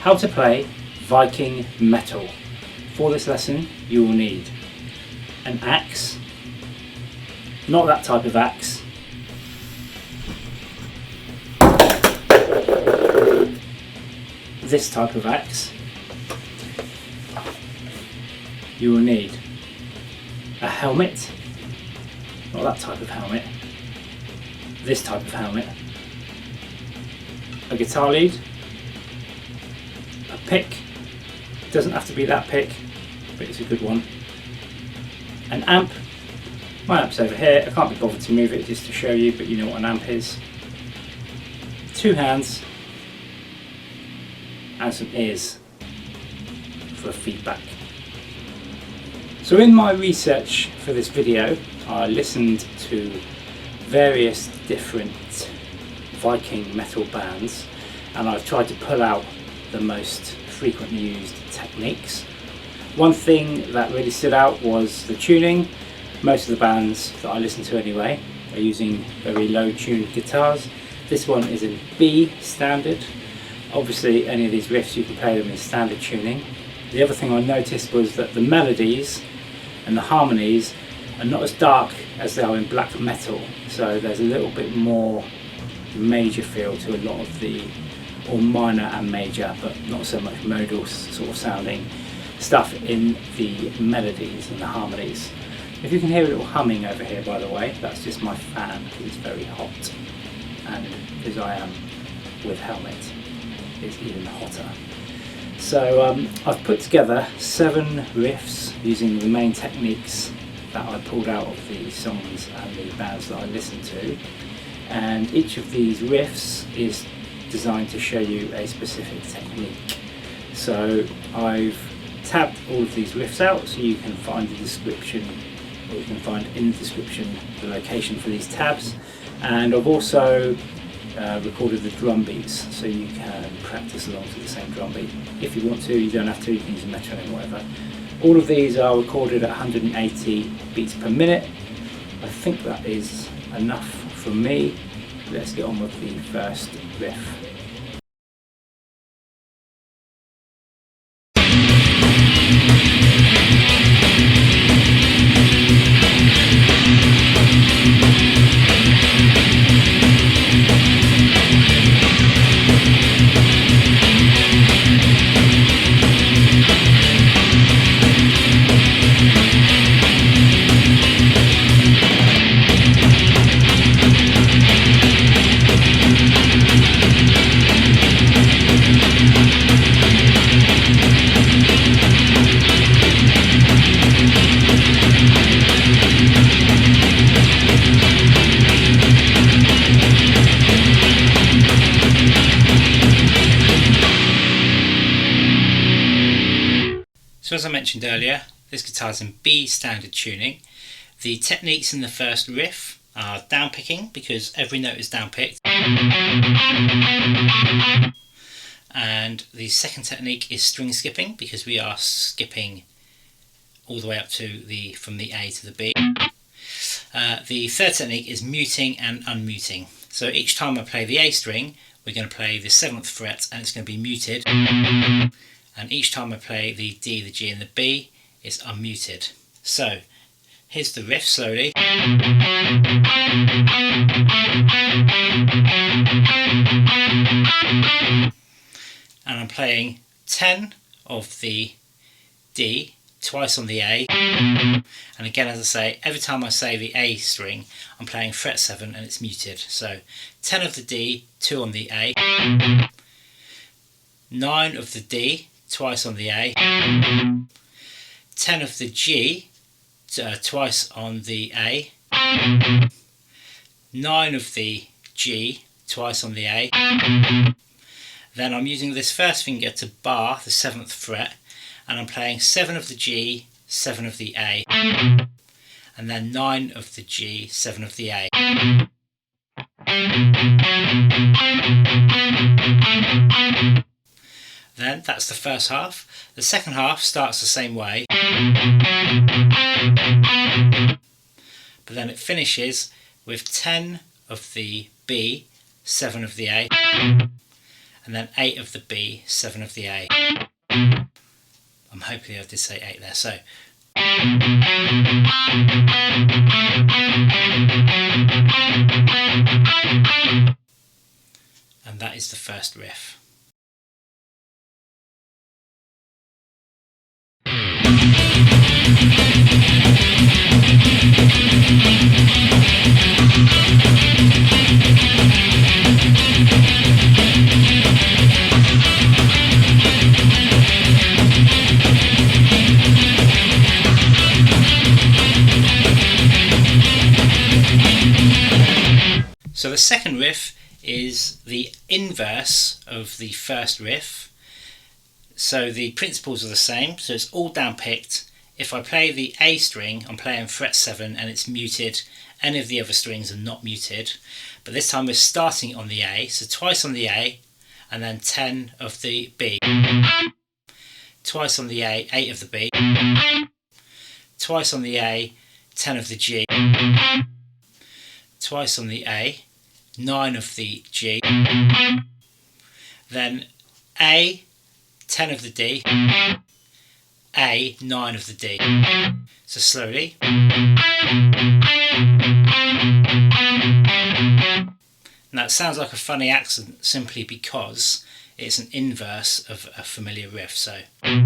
How to play Viking metal. For this lesson you will need an axe, not that type of axe, this type of axe. You will need a helmet, not that type of helmet, this type of helmet, a guitar lead, a pick, doesn't have to be that pick, but it's a good one, an amp. My amp's over here, I can't be bothered to move it just to show you, but you know what an amp is, 2 hands, and some ears for feedback. So in my research for this video, I listened to various different Viking metal bands, and I've tried to pull out the most frequently used techniques. One thing that really stood out was the tuning. Most of the bands that I listen to anyway are using very low tuned guitars. This one is in B standard. Obviously any of these riffs you can play them in standard tuning. The other thing I noticed was that the melodies and the harmonies are not as dark as they are in black metal, so there's a little bit more major feel to a lot of the, or minor and major, but not so much modal sort of sounding stuff in the melodies and the harmonies. If you can hear a little humming over here, by the way, that's just my fan because it's very hot, and because I am with helmet it's even hotter. So I've put together 7 riffs using the main techniques that I pulled out of the songs and the bands that I listened to, and each of these riffs is designed to show you a specific technique. So I've tabbed all of these riffs out so you can find the description, or you can find in the description the location for these tabs, and I've also recorded the drum beats so you can practice along to the same drum beat. If you want to, you don't have to, you can use a metronome or whatever. All of these are recorded at 180 beats per minute. I think that is enough for me. Let's get on with the first riff. So as I mentioned earlier, this guitar is in B standard tuning. The techniques in the first riff are down picking, because every note is down picked. And the second technique is string skipping, because we are skipping all the way up to from the A to the B. The third technique is muting and unmuting. So each time I play the A string, we're going to play the 7th fret and it's going to be muted. And each time I play the D, the G and the B, it's unmuted. So here's the riff slowly. And I'm playing 10 of the D, twice on the A. And again, as I say, every time I say the A string, I'm playing fret 7 and it's muted. So 10 of the D, 2 on the A. 9 of the D, twice on the A, 10 of the G, twice on the A, 9 of the G, twice on the A. Then I'm using this first finger to bar the 7th fret, and I'm playing 7 of the G, 7 of the A, and then 9 of the G, 7 of the A. Then that's the first half. The second half starts the same way, but then it finishes with 10 of the B, 7 of the A, and then 8 of the B, 7 of the A. I'm hoping I did say 8 there. So and that is the first riff. So the second riff is the inverse of the first riff. So the principles are the same, so it's all downpicked. If I play the A string, I'm playing fret 7 and it's muted. Any of the other strings are not muted. But this time we're starting on the A, so twice on the A and then 10 of the B. Twice on the A, 8 of the B. Twice on the A, 10 of the G. Twice on the A, 9 of the G, then A, 10 of the D, A, 9 of the D. So slowly. Now it sounds like a funny accent simply because it's an inverse of a familiar riff. So, and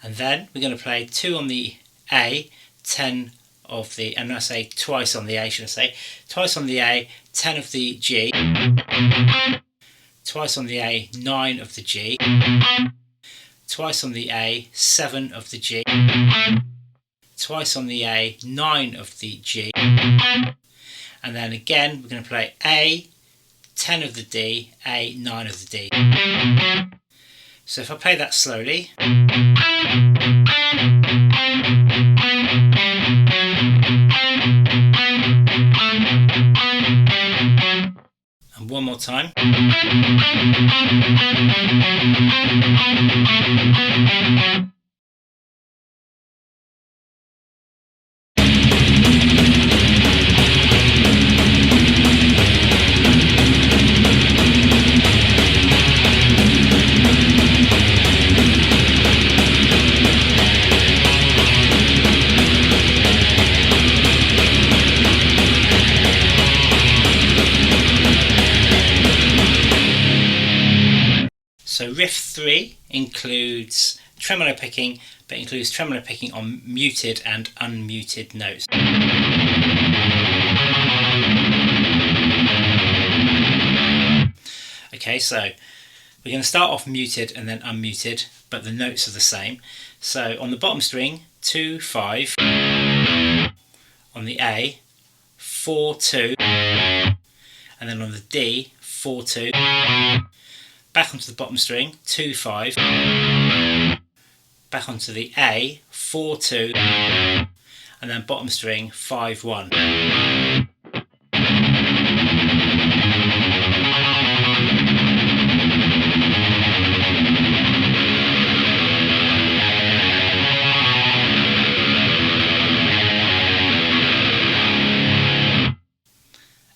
then we're going to play 2 on the A, 10 of the, and I say twice on the A, should I say, twice on the A, 10 of the G, twice on the A, 9 of the G, twice on the A, 7 of the G, twice on the A, 9 of the G, and then again we're going to play A, 10 of the D, A, 9 of the D. So if I play that slowly, and one more time. So riff 3 includes tremolo picking, but includes tremolo picking on muted and unmuted notes. Okay, so we're going to start off muted and then unmuted, but the notes are the same. So on the bottom string, 2, 5. On the A, 4, 2. And then on the D, 4, 2. Back onto the bottom string, 2, 5. Back onto the A, 4, 2. And then bottom string, 5, 1.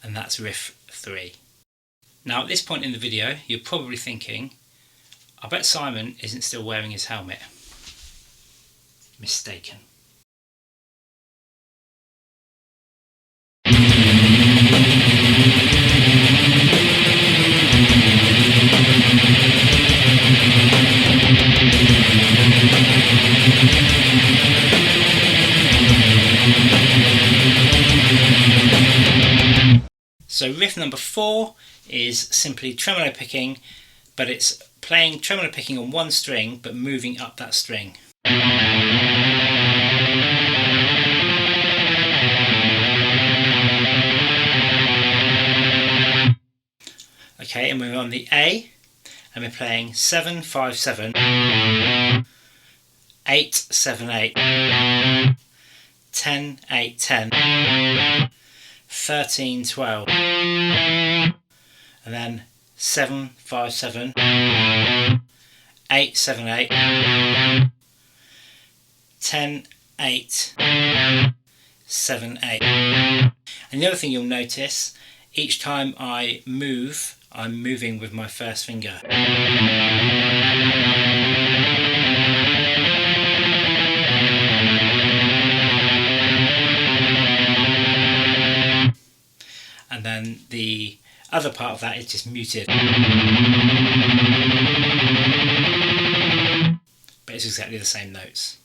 And that's riff 3. Now at this point in the video, you're probably thinking, I bet Simon isn't still wearing his helmet. Mistaken. So riff number 4 is simply tremolo picking, but it's playing tremolo picking on one string but moving up that string. Okay, and we're on the A, and we're playing 7, 5, 7, 8, 7, 8, 10, 8, 10, 13, 12, and then 7, 5, 7, 8, 7, 8, 10, 8, 7, 8. And the other thing you'll notice each time I move, I'm moving with my first finger. And then the other part of that is just muted. But it's exactly the same notes.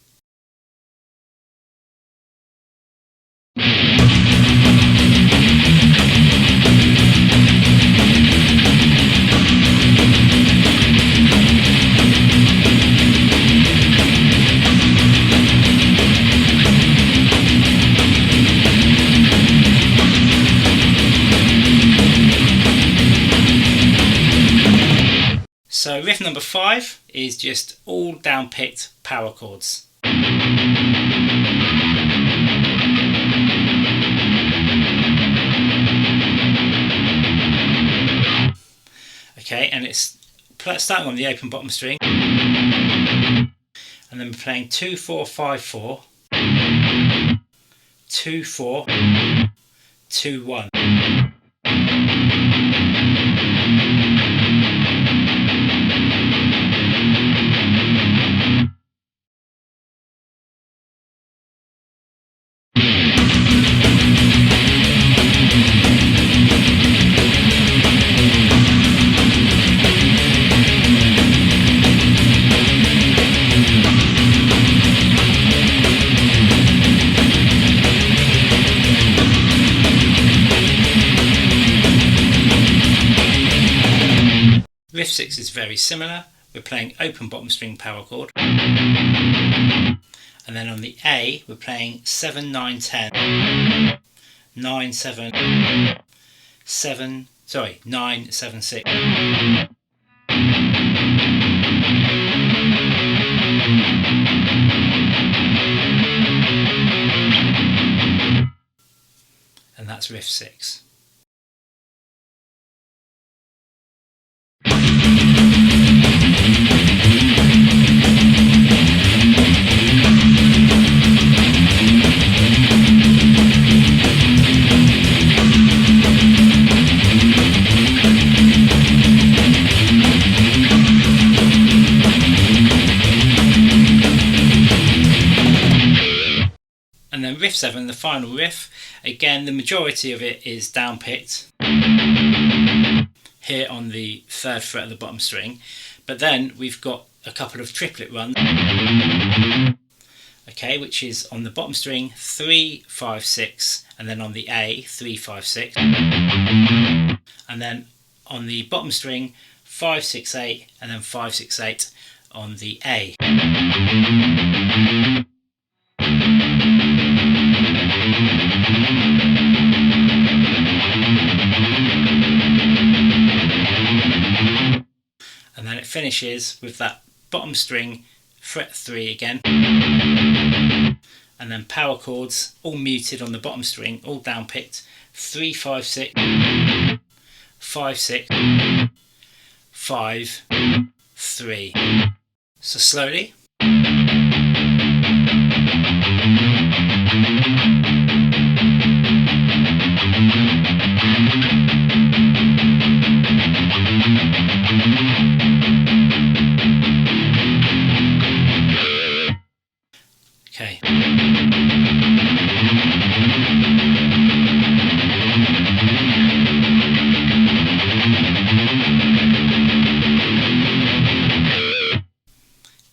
So riff number 5 is just all down-picked power chords. Okay, and it's starting on the open bottom string, and then we're playing 2 4 5 4, 2 4, 2 1. Riff 6 is very similar. We're playing open bottom string power chord, and then on the A we're playing 7 9 10, 9 7 7, 9 7 6. And that's riff 6. And then riff 7, the final riff, again the majority of it is down picked here on the 3rd fret of the bottom string, but then we've got a couple of triplet runs, okay, which is on the bottom string 3 5 6, and then on the A 3 5 6, and then on the bottom string 5 6 8, and then 5 6 8 on the A. And then it finishes with that bottom string fret 3 again, and then power chords all muted on the bottom string, all down picked, 3 5 6, 5 6, 5 3. So slowly. Okay.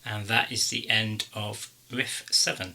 And that is the end of riff 7.